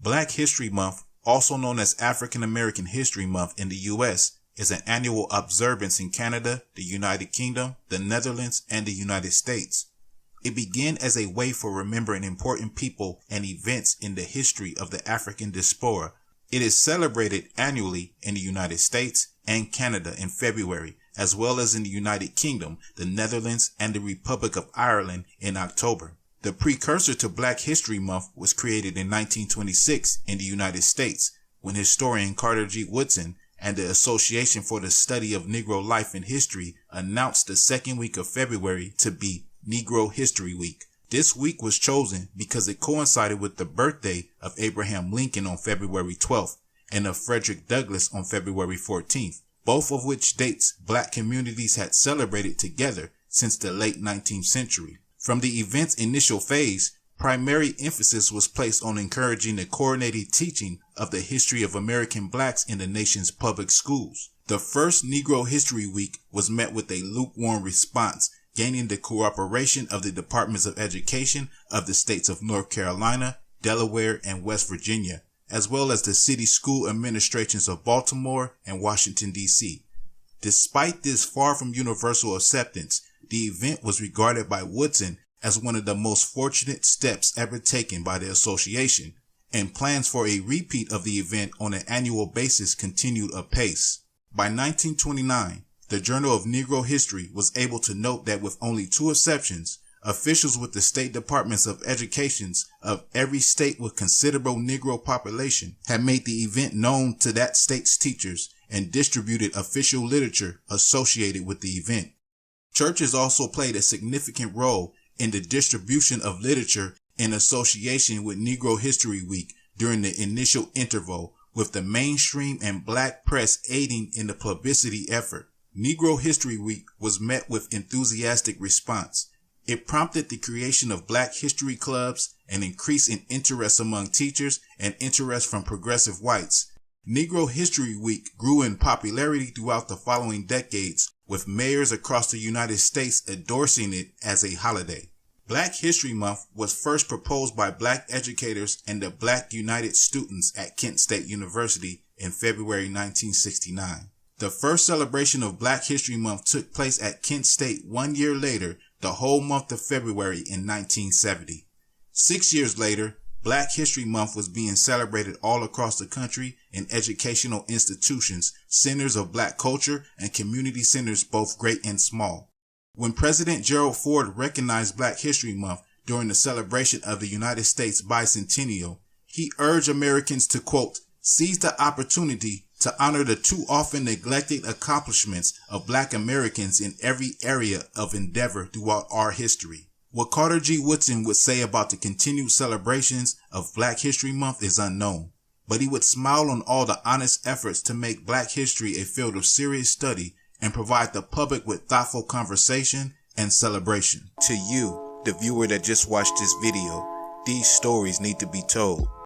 Black History Month, also known as African American History Month in the U.S., is an annual observance in Canada, the United Kingdom, the Netherlands, and the United States. It began as a way for remembering important people and events in the history of the African diaspora. It is celebrated annually in the United States and Canada in February, as well as in the United Kingdom, the Netherlands, and the Republic of Ireland in October. The precursor to Black History Month was created in 1926 in the United States, when historian Carter G. Woodson and the Association for the Study of Negro Life and History announced the second week of February to be Negro History Week. This week was chosen because it coincided with the birthday of Abraham Lincoln on February 12th and of Frederick Douglass on February 14th, both of which dates Black communities had celebrated together since the late 19th century. From the event's initial phase, primary emphasis was placed on encouraging the coordinated teaching of the history of American Blacks in the nation's public schools. The first Negro History Week was met with a lukewarm response, gaining the cooperation of the Departments of Education of the states of North Carolina, Delaware, and West Virginia, as well as the city school administrations of Baltimore and Washington, D.C. Despite this far from universal acceptance, the event was regarded by Woodson as one of the most fortunate steps ever taken by the association, and plans for a repeat of the event on an annual basis continued apace. By 1929, the Journal of Negro History was able to note that with only 2 exceptions, officials with the state departments of educations of every state with considerable Negro population had made the event known to that state's teachers and distributed official literature associated with the event. Churches also played a significant role in the distribution of literature in association with Negro History Week during the initial interval, with the mainstream and Black press aiding in the publicity effort. Negro History Week was met with enthusiastic response. It prompted the creation of Black history clubs, an increase in interest among teachers, and interest from progressive whites. Negro History Week grew in popularity throughout the following decades, with mayors across the United States endorsing it as a holiday. Black History Month was first proposed by Black educators and the Black United Students at Kent State University in February 1969. The first celebration of Black History Month took place at Kent State 1 year later, the whole month of February in 1970. 6 years later, Black History Month was being celebrated all across the country in educational institutions, centers of Black culture, and community centers both great and small. When President Gerald Ford recognized Black History Month during the celebration of the United States bicentennial, he urged Americans to, quote, seize the opportunity to honor the too often neglected accomplishments of Black Americans in every area of endeavor throughout our history. What Carter G. Woodson would say about the continued celebrations of Black History Month is unknown, but he would smile on all the honest efforts to make Black history a field of serious study and provide the public with thoughtful conversation and celebration. To you, the viewer that just watched this video, these stories need to be told.